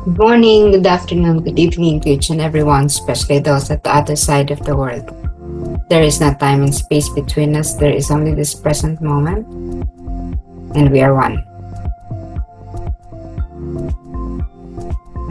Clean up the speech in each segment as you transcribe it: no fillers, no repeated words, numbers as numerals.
Good morning, good afternoon, good evening to each and everyone, especially those at the other side of the world. There is no time and space between us, there is only this present moment, and we are one.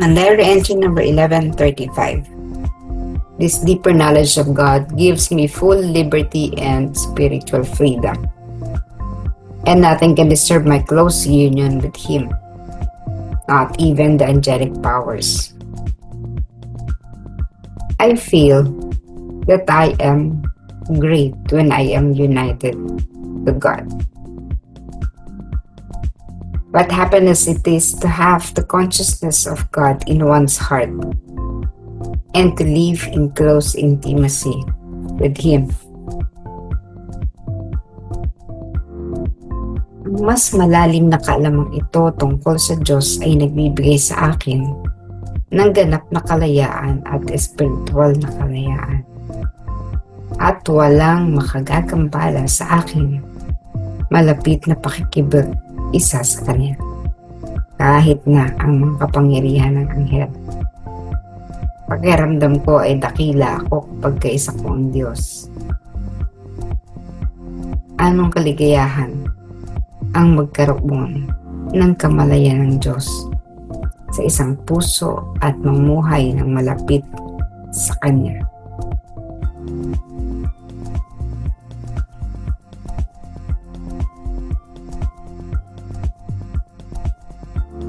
And diary entry number 1135. This deeper knowledge of God gives me full liberty and spiritual freedom. And nothing can disturb my close union with Him, not even the angelic powers. I feel that I am great when I am united to God. What happiness it is to have the consciousness of God in one's heart and to live in close intimacy with Him. Ang mas malalim na kaalamang ito tungkol sa Diyos ay nagbibigay sa akin ng ganap na kalayaan at espiritual na kalayaan. At walang makagagambala sa akin malapit na pakikibig isa sa Kanya, kahit na ang mga kapangyarihan ng anghel. Pakiramdam ko ay dakila ako kapag kaisa ko ang Diyos. Anong kaligayahan ang magkaroon ng kamalayan ng Diyos sa isang puso at mamuhay ng malapit sa Kanya.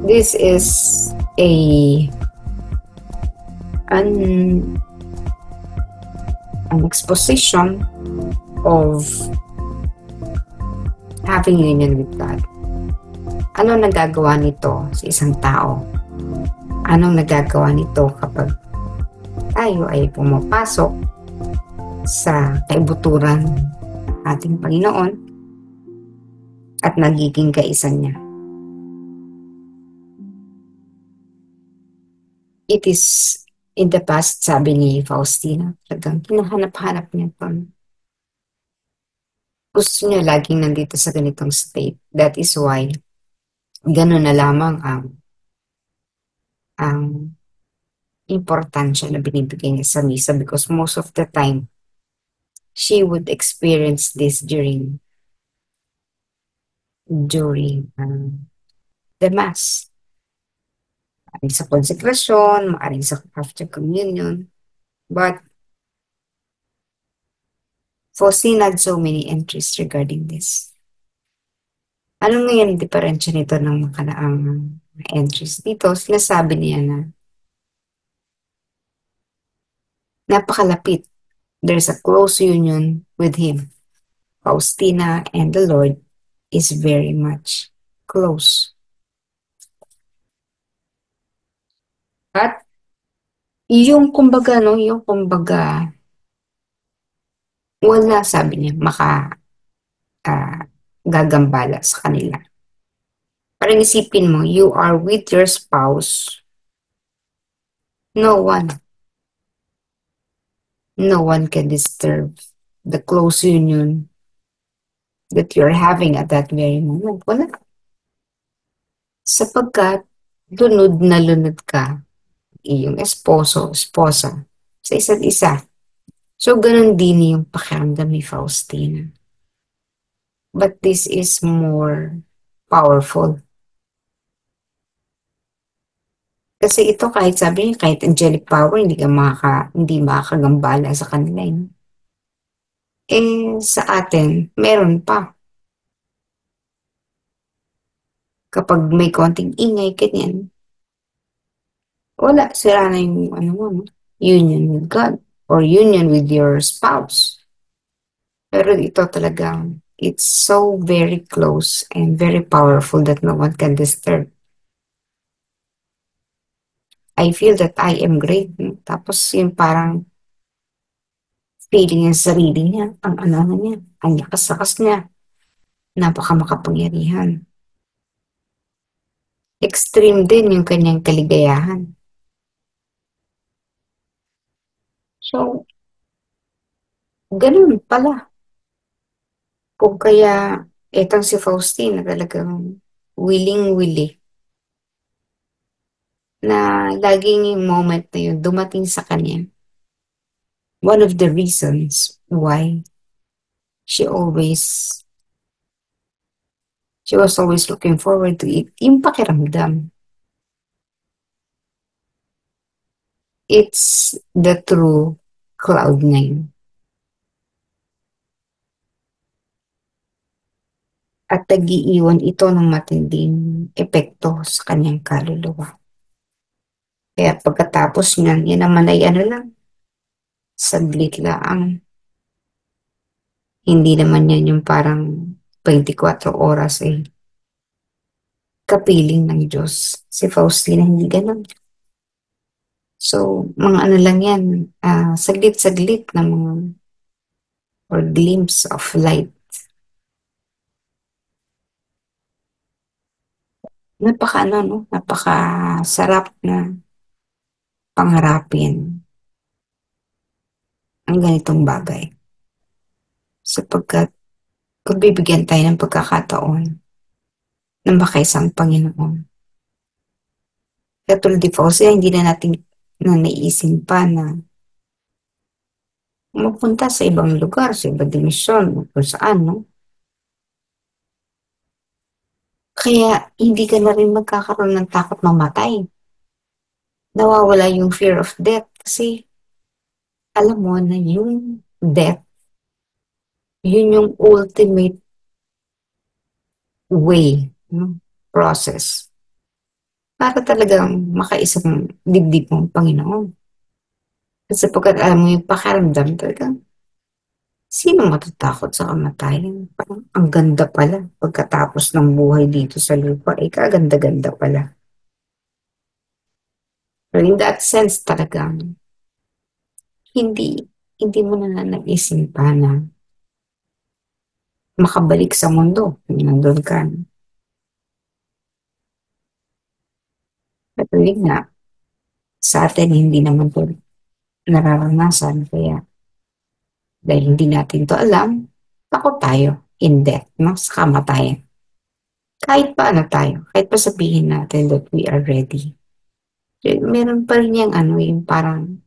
This is an exposition of having union with God. Ano nagagawa nito sa isang tao? Anong nagagawa nito kapag tayo ay pumapasok sa kaibuturan ng ating Panginoon at nagiging kaisa niya? It is in the past, sabi ni Faustina, talagang hinahanap-hanap niya ito. Gusto niya laging nandito sa ganitong state. That is why, gano'n na lamang ang importansya na binibigay niya sa misa, because most of the time, she would experience this during the Mass. Maaring sa konsekrasyon, maaring sa after communion. But Faustina had so many entries regarding this. Ano ngayon ang diferensya nito ng makalaang entries? Dito, sinasabi niya na napakalapit. There's a close union with Him. Faustina and the Lord is very much close. At yung kumbaga, wala, sabi niya, gagambala sa kanila. Parang isipin mo, you are with your spouse, no one can disturb the close union that you're having at that very moment. Wala. Sapagkat lunod na lunod ka, iyong esposo, esposa, sa isa't isa. So, ganun din yung pakiramdam ni Faustina. But this is more powerful. Kasi ito, kahit sabi niya, kahit angelic power, hindi makakagambala sa kanila. Sa atin, meron pa. Kapag may konting ingay, ganyan, wala, sira na yung union with God or union with your spouse. Pero ito talagang, it's so very close and very powerful that no one can disturb. I feel that I am great. Tapos yung parang feeling niya sa sarili niya, ang niya, ang lakas-lakas niya, napakamakapangyarihan. Extreme din yung kanyang kaligayahan. So, ganun pala. Kung kaya etang si Faustina talagang willing-willy na laging yung moment na yun dumating sa kanya. One of the reasons why she always, she was always looking forward to it, yung pakiramdam. It's the true Cloud9. At nag-iiwan ito ng matinding epekto sa kanyang kaluluwa. Kaya pagkatapos niyan, yan naman ay ano lang, saglit lang. Hindi naman yan yung parang 24 oras eh. Kapiling ng Diyos. Si Faustina hindi ganun. So, mga ano lang yan, saglit-saglit na mga or glimpse of light. Napaka ano, no? Napaka sarap na pangarapin ang ganitong bagay. Sapagkat kung bibigyan tayo ng pagkakataon na makaisang Panginoon. Katulad ni Faustina, hindi na natin na naiisin pa na mapunta sa ibang lugar, sa ibang dimension, kung saan, no? Kaya hindi ka na rin magkakaroon ng takot mamatay. Nawawala yung fear of death kasi alam mo na yung death, yun yung ultimate way, no? Process para talagang makaisang dibdib mong Panginoon. Kasi pagkat alam mo yung pakiramdam talagang sino matatakot sa kamatayan? Parang ang ganda pala pagkatapos ng buhay dito sa lupa. Eh, kaganda-ganda pala. Pero in that sense talagang hindi, hindi mo na nag-isip pa na makabalik sa mundo. Nandun ka. Pero yun nga, sa atin hindi naman to nararanasan. Kaya dahil hindi natin to alam, takot tayo in death, no? Sa kamatayan. Kahit pa ano tayo, kahit pa sabihin natin that we are ready. Meron pa rin yung ano, yung parang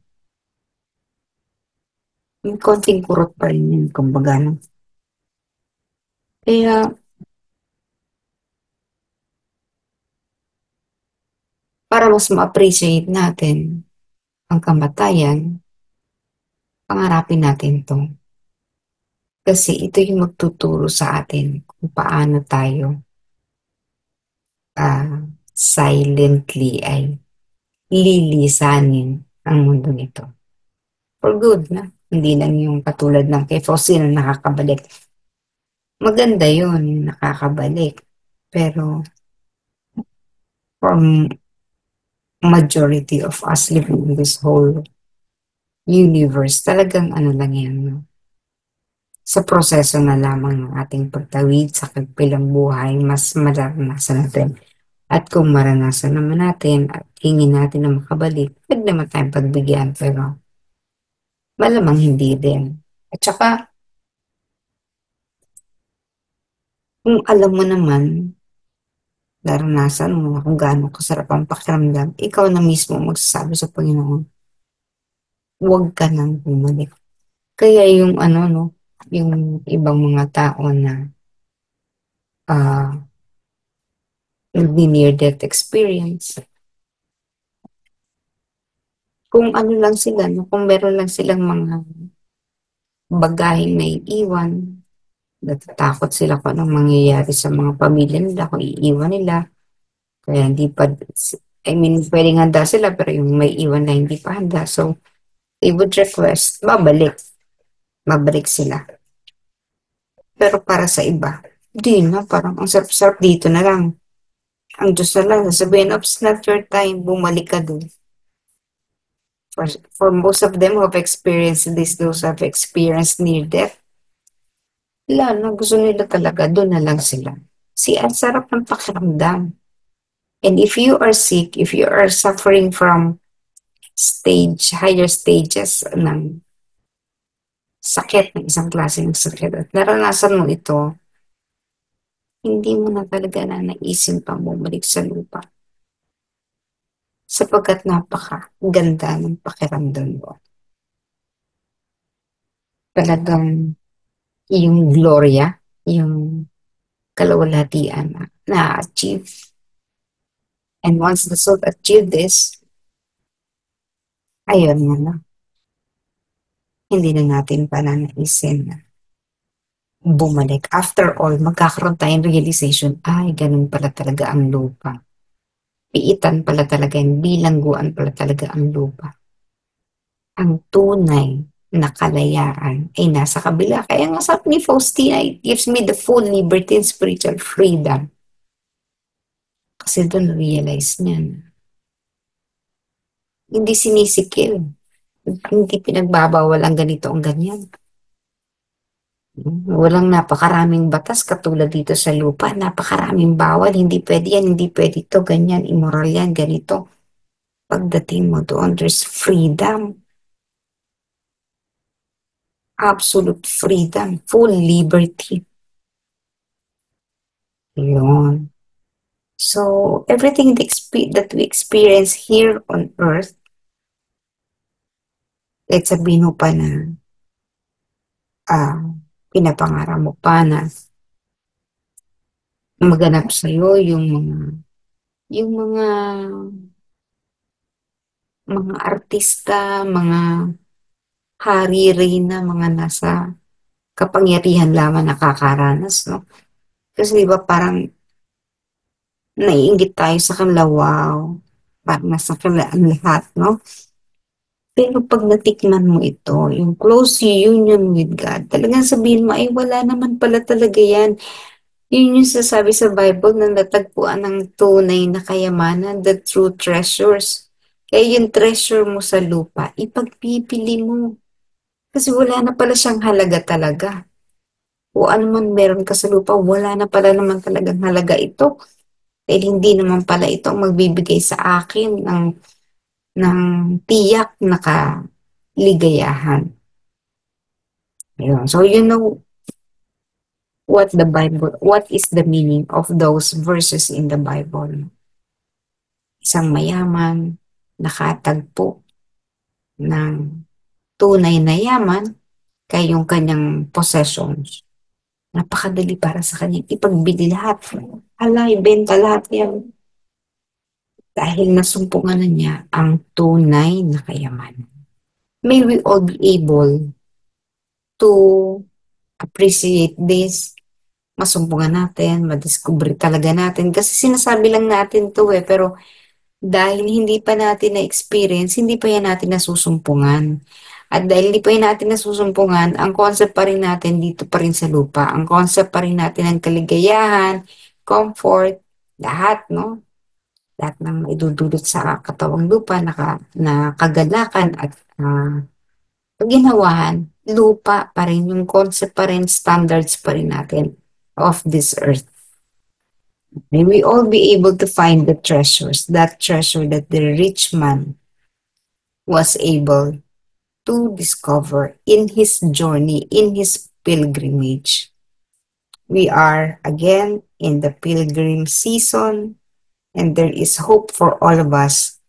yung konting kurot pa rin yun, kumbaga. No? Kaya, para mas ma-appreciate natin ang kamatayan, pangarapin natin to. Kasi ito yung magtuturo sa atin kung paano tayo silently ay lilisanin ang mundo nito. For good na. Hindi lang yung katulad ng kay Fossil na nakakabalik. Maganda yun, yung nakakabalik. Pero from majority of us living in this whole universe, talagang ano lang yan, no? Sa proseso na lamang ng ating pagtawid sa kagpilang buhay, mas maranasan natin. At kung maranasan naman natin at hingin natin na makabalik, pwede naman tayong pagbigyan, pero malamang hindi din. At saka, kung alam mo naman, naranasan mo na kung gaano kasarap ang pakiramdam, ikaw na mismo magsasabi sa Panginoon, huwag ka nang bumalik. Kaya yung ano, no, yung ibang mga tao na uh, near death experience, kung ano lang sila, no, kung meron lang silang mga bagaheng naiiwan, natatakot sila kung anong mangyayari sa mga pamilya nila, kung iiwan nila, kaya hindi pa, I mean, pwedeng handa sila, pero yung may iwan na hindi pa handa, so they would request, mabalik sila. Pero para sa iba, di na, parang ang sarap-sarap dito na lang. Ang Diyos na lang, sasabihin, it's not your time, bumalik ka dun. For most of them who have experienced this, those who have experienced near death, wala na, gusto nila talaga, doon na lang sila. Ang sarap ng pakiramdam. And if you are sick, if you are suffering from higher stages ng sakit, ng isang klase ng sakit, at naranasan mo ito, hindi mo na talaga na naisip pang bumalik sa lupa. sapagkat napakaganda ng pakiramdam mo. Talagang yung gloria, yung kalawalhatian na na-achieve. And once the soul achieve this, ayun nga na, hindi na natin pananaisin na bumalik. After all, magkakaroon tayong realization, ay, ganun pala talaga ang lupa. Piitan pala talaga yan, bilangguan pala talaga ang lupa. Ang tunay na kalayaan ay nasa kabila. Kaya nga sabi ni Faustina, it gives me the full liberty and spiritual freedom. Kasi doon realize niya na hindi sinisikil. Hindi pinagbabawal ang ganito ang ganyan. Walang napakaraming batas katulad dito sa lupa. Napakaraming bawal. Hindi pwede yan, hindi pwede ito, ganyan, immoral yan, ganito. Pagdating mo doon, there's freedom. Absolute freedom. Full liberty. Yun. So, everything that we experience here on earth, let's sabihin mo pa na pinapangarap mo pa na maganap sa'yo yung mga artista, mga hari, reyna, mga nasa kapangyarihan lamang nakakaranas, no? Kasi di ba parang naiinggit tayo sa kanila, wow, parang nasa kanila ang lahat, no? Pero pag natikman mo ito, yung close union with God, talagang sabihin mo, ay wala naman pala talaga yan. Yun yung sasabi sa Bible na natagpuan ng tunay na kayamanan, the true treasures. Kaya yung treasure mo sa lupa, ipagpipili mo. Kasi wala na pala siyang halaga talaga. O ano man meron ka sa lupa, wala na pala naman talagang halaga ito. Dahil hindi naman pala ito ang magbibigay sa akin ng tiyak na kaligayahan. Ayun. So you know what is the meaning of those verses in the Bible? Isang mayaman, nakatagpo ng tunay na yaman kay yung kanyang possessions. Napakadali para sa kanya ipagbili lahat. Alay, benta lahat yan. Dahil nasumpungan na niya ang tunay na kayamanan. May we all be able to appreciate this, masumpungan natin, madiscover talaga natin. Kasi sinasabi lang natin to pero dahil hindi pa natin na-experience, hindi pa yan natin nasusumpungan. At dahil hindi pa yan natin nasusumpungan, ang concept pa rin natin dito pa rin sa lupa. Ang concept pa rin natin ng kaligayahan, comfort, lahat, no? Lahat ng maidudulot sa katawang lupa, na kagalakan at ginawahan, lupa pa rin, yung concept pa rin, standards pa rin natin of this earth. May we all be able to find the treasures, that treasure that the rich man was able to discover in his journey, in his pilgrimage. We are again in the pilgrim season, and there is hope for all of us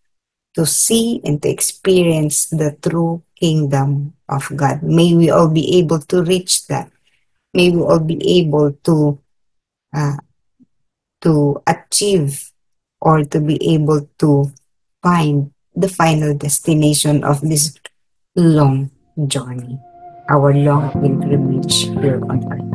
to see and to experience the true kingdom of God. May we all be able to reach that. May we all be able to achieve or to be able to find the final destination of this long journey, our long pilgrimage here on earth.